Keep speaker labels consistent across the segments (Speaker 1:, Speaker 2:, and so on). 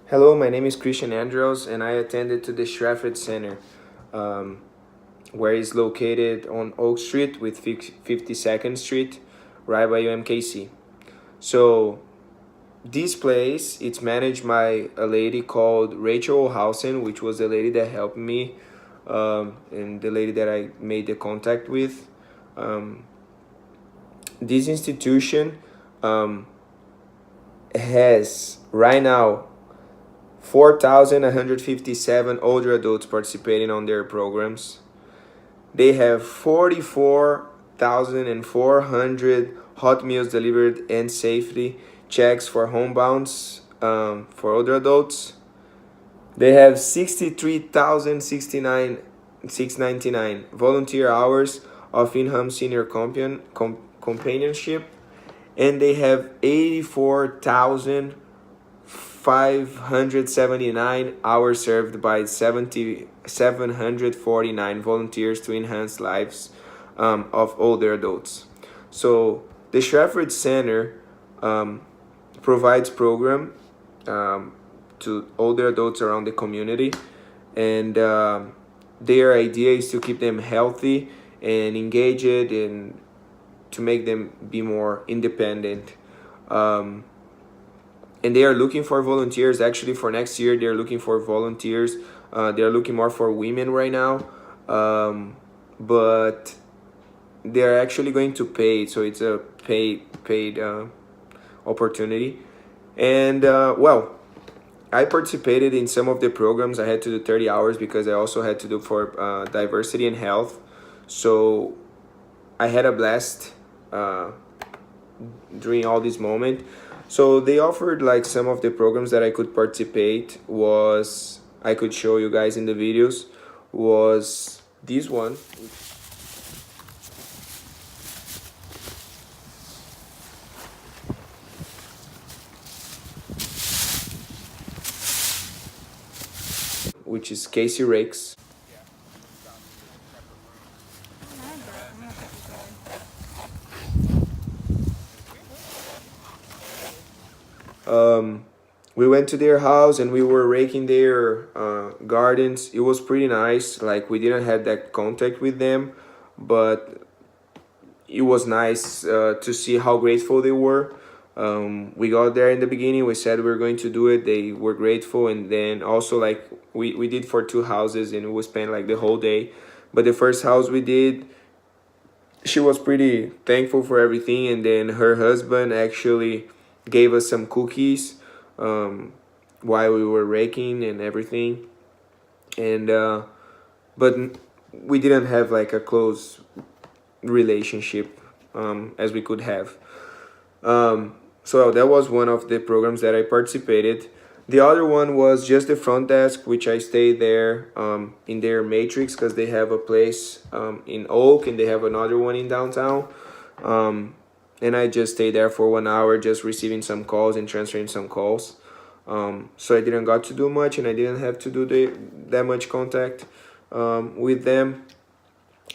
Speaker 1: Hello, my name is Christian Andros, and I attended to the Shrafford Center, um, where it's located on Oak Street with 52nd Street, right by UMKC. So this place, it's managed by a lady called Rachel Hausen, which was the lady that helped me, and the lady that I made the contact with. Um, this institution um, has right now 4,157 older adults participating on their programs. They have 44,400 hot meals delivered and safety checks for homebounds for older adults. They have 63,699 volunteer hours of in-home senior companionship, and they have 84,579 hours served by 749 volunteers to enhance lives of older adults. So the Shrafford Center provides program to older adults around the community, and their idea is to keep them healthy and engaged and to make them be more independent. And they are looking for volunteers. Actually, for next year, they're looking for volunteers. They're looking more for women right now, but they're actually going to pay. So it's a paid opportunity. And well, I participated in some of the programs. I had to do 30 hours because I also had to do for diversity and health. So I had a blast during all this moment. So they offered like some of the programs that I could participate. Was I could show you guys in the videos was this one, which is Casey Rakes. We went to their house and we were raking their gardens. It was pretty nice. Like, we didn't have that contact with them, but it was nice to see how grateful they were. We got there in the beginning. We said we were going to do it. They were grateful, and then also like we did for two houses, and we spent like the whole day. But the first house we did, she was pretty thankful for everything, and then her husband actually gave us some cookies while we were raking and everything. And but we didn't have like a close relationship as we could have. So that was one of the programs that I participated. The other one was just the front desk, which I stayed there in their matrix because they have a place in Oak and they have another one in downtown. And I just stayed there for 1 hour, just receiving some calls and transferring some calls. So I didn't got to do much, and I didn't have to do that much contact with them.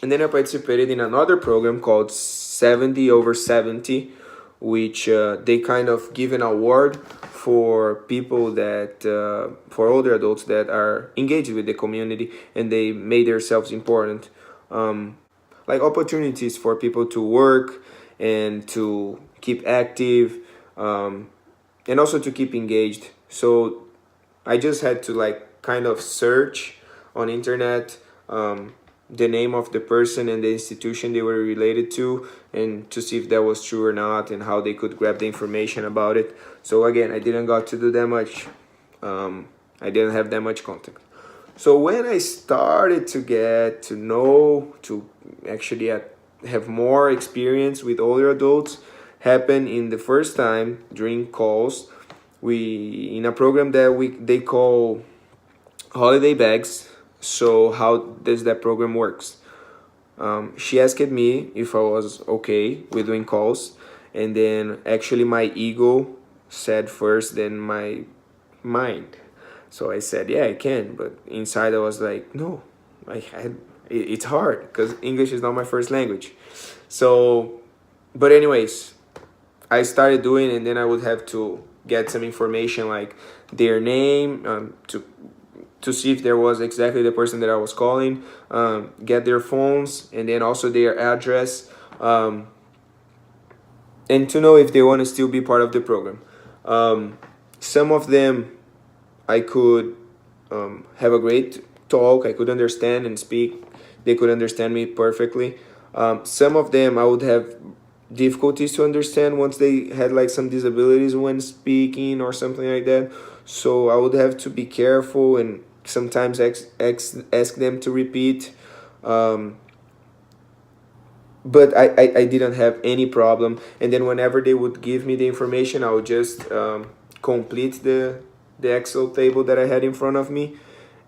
Speaker 1: And then I participated in another program called 70 over 70, which they kind of give an award for people that, for older adults that are engaged with the community and they made themselves important. Like opportunities for people to work and to keep active, and also to keep engaged. So I just had to like kind of search on internet the name of the person and the institution they were related to, and to see if that was true or not, and how they could grab the information about it. So again, I didn't got to do that much. I didn't have that much contact. So when I started to get to know, to actually have more experience with older adults, happened in the first time during calls. We in a program that they call holiday bags. So how does that program works? She asked me if I was okay with doing calls, and then actually my ego said first, then my mind. So I said, yeah, I can, but inside I was like, no, it's hard because English is not my first language. So, but anyways, I started doing, and then I would have to get some information like their name, to see if there was exactly the person that I was calling, get their phones, and then also their address, and to know if they want to still be part of the program. Some of them I could have a great talk, I could understand and speak, they could understand me perfectly. Some of them I would have difficulties to understand once they had like some disabilities when speaking or something like that. So I would have to be careful and sometimes ask them to repeat. But I didn't have any problem. And then whenever they would give me the information, I would just complete the Excel table that I had in front of me.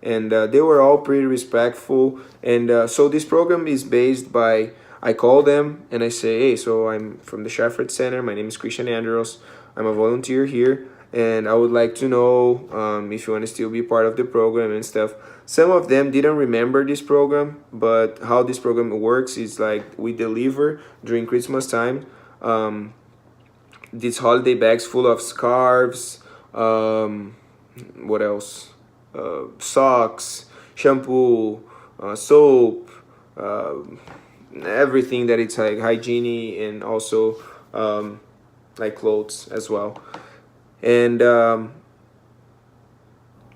Speaker 1: And they were all pretty respectful. And so this program is based by, I call them and I say, hey, so I'm from the Shepherd Center. My name is Christian Andros. I'm a volunteer here, and I would like to know if you want to still be part of the program and stuff. Some of them didn't remember this program, but how this program works is like we deliver during Christmas time these holiday bags full of scarves, what else? Socks, shampoo, soap, everything that it's like hygiene, and also like clothes as well. And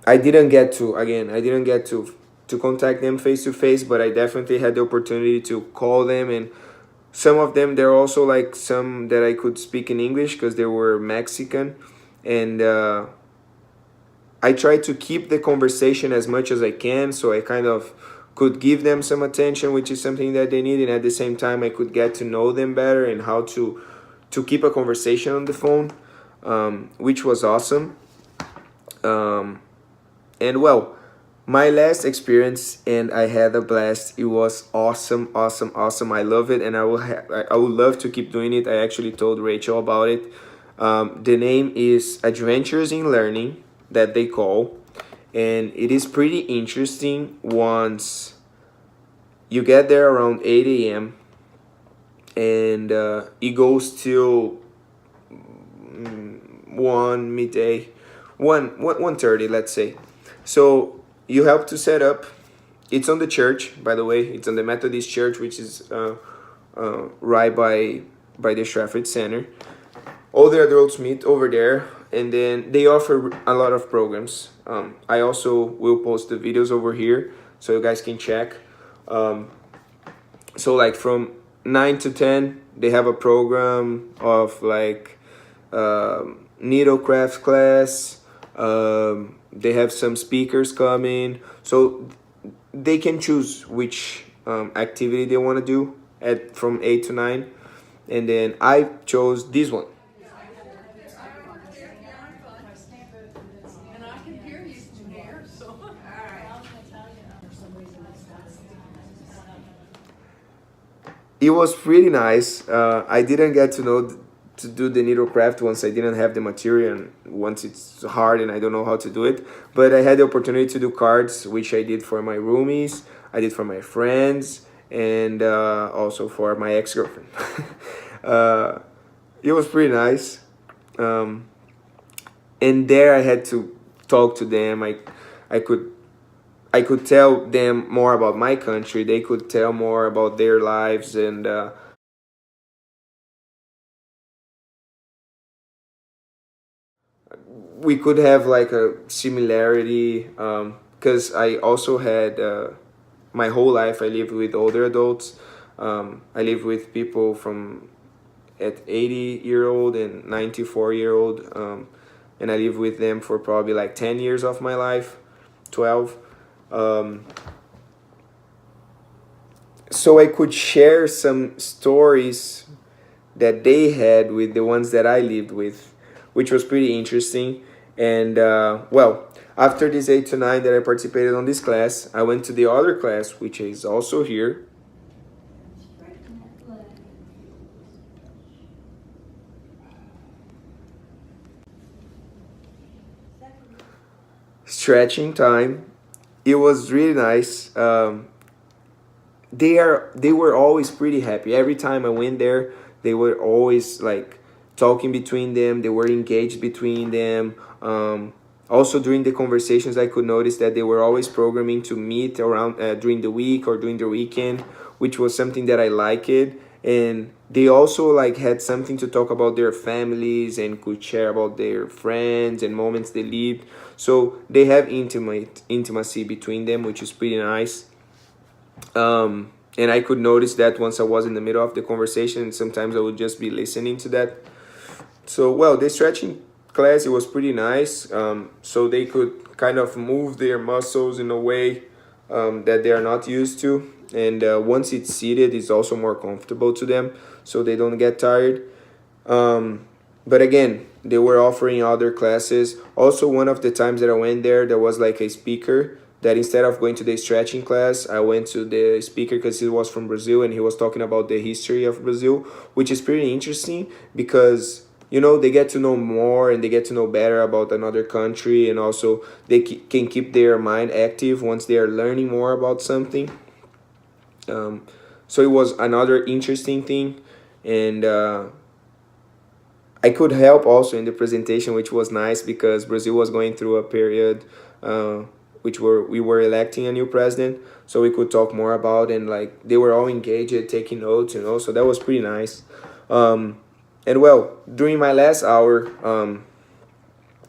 Speaker 1: I didn't get to, again, I didn't get to contact them face to face, but I definitely had the opportunity to call them. And some of them, they're also like some that I could speak in English because they were Mexican. And I tried to keep the conversation as much as I can, so I kind of could give them some attention, which is something that they need, and at the same time I could get to know them better and how to keep a conversation on the phone, which was awesome. And well, my last experience, and I had a blast. It was awesome, awesome, awesome. I love it, and I would love to keep doing it. I actually told Rachel about it. The name is Adventures in Learning, that they call, and it is pretty interesting. Once you get there around 8 a.m. and it goes till 1 midday, 1:30, let's say. So you have to set up. It's on the church, by the way. It's on the Methodist Church, which is right by the Shepherd Center. All the adults meet over there, and then they offer a lot of programs. I also will post the videos over here so you guys can check. So like from 9 to 10, they have a program of like needlecraft class. They have some speakers coming, so they can choose which activity they want to do from 8 to 9. And then I chose this one. It was pretty nice. I didn't get to know to do the needlecraft once I didn't have the material, and once it's hard and I don't know how to do it. But I had the opportunity to do cards, which I did for my roomies, I did for my friends, and also for my ex-girlfriend. It was pretty nice. And there I had to talk to them. I could tell them more about my country. They could tell more about their lives, and we could have like a similarity, because I also had my whole life I lived with older adults. I lived with people from at 80-year-old and 94-year-old, and I lived with them for probably like 10 years of my life, 12. So I could share some stories that they had with the ones that I lived with, which was pretty interesting. And well, after this 8 to 9 that I participated on this class, I went to the other class, which is also here. Stretching time. It was really nice. They were always pretty happy. Every time I went there, they were always like talking between them, they were engaged between them. Also during the conversations, I could notice that they were always programming to meet around during the week or during the weekend, which was something that I liked. And they also like had something to talk about their families and could share about their friends and moments they lived. So they have intimacy between them, which is pretty nice. And I could notice that once I was in the middle of the conversation, and sometimes I would just be listening to that. So, well, the stretching class, it was pretty nice. So they could kind of move their muscles in a way that they are not used to. And once it's seated, it's also more comfortable to them, so they don't get tired. But again, they were offering other classes. Also, one of the times that I went there, there was like a speaker that instead of going to the stretching class, I went to the speaker because he was from Brazil and he was talking about the history of Brazil, which is pretty interesting because they get to know more and they get to know better about another country, and also they can keep their mind active once they are learning more about something. So it was another interesting thing, and I could help also in the presentation, which was nice because Brazil was going through a period which we were electing a new president, so we could talk more about, and like they were all engaged, taking notes, so that was pretty nice. And well, during my last hour,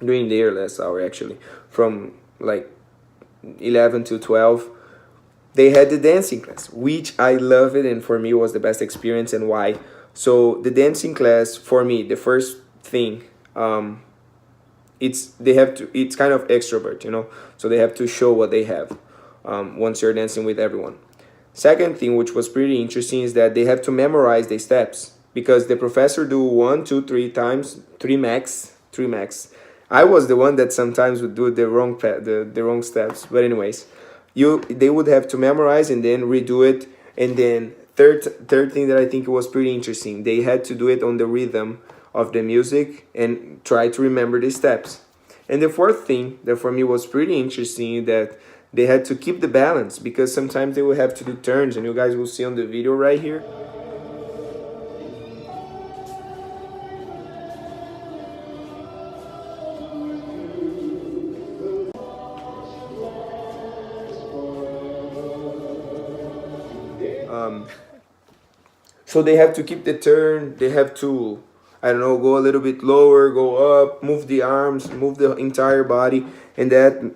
Speaker 1: during their last hour actually, from like 11 to 12, they had the dancing class, which I love it, and for me was the best experience. And why? So the dancing class, for me, the first thing, it's kind of extrovert, so they have to show what they have once you're dancing with everyone. Second thing, which was pretty interesting, is that they have to memorize the steps because the professor do one, two, three times, three max. I was the one that sometimes would do the wrong the wrong steps, but anyways, they would have to memorize and then redo it. And then third thing that I think was pretty interesting, they had to do it on the rhythm of the music and try to remember the steps. And the fourth thing that for me was pretty interesting, that they had to keep the balance because sometimes they will have to do turns, and you guys will see on the video right here. So they have to keep the turn, they have to, I don't know, go a little bit lower, go up, move the arms, move the entire body. And that,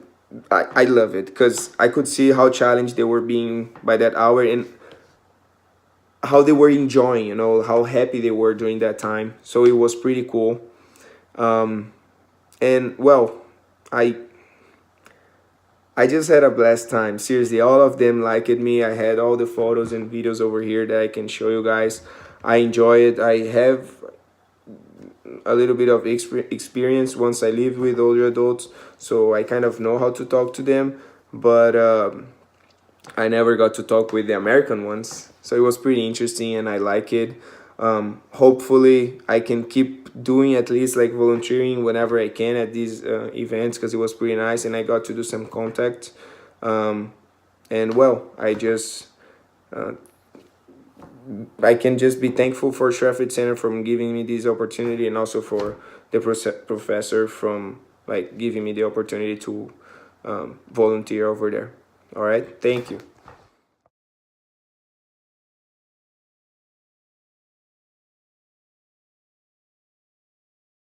Speaker 1: I love it because I could see how challenged they were being by that hour, and how they were enjoying, how happy they were during that time. So it was pretty cool. And well, I just had a blessed time. Seriously, all of them liked me. I had all the photos and videos over here that I can show you guys. I enjoy it. I have a little bit of experience once I lived with older adults, so I kind of know how to talk to them. But I never got to talk with the American ones, so it was pretty interesting and I like it. Hopefully I can keep doing at least like volunteering whenever I can at these events, because it was pretty nice and I got to do some contact. And well, I can just be thankful for Sheffield Center from giving me this opportunity, and also for the professor from like giving me the opportunity to volunteer over there. All right, thank you.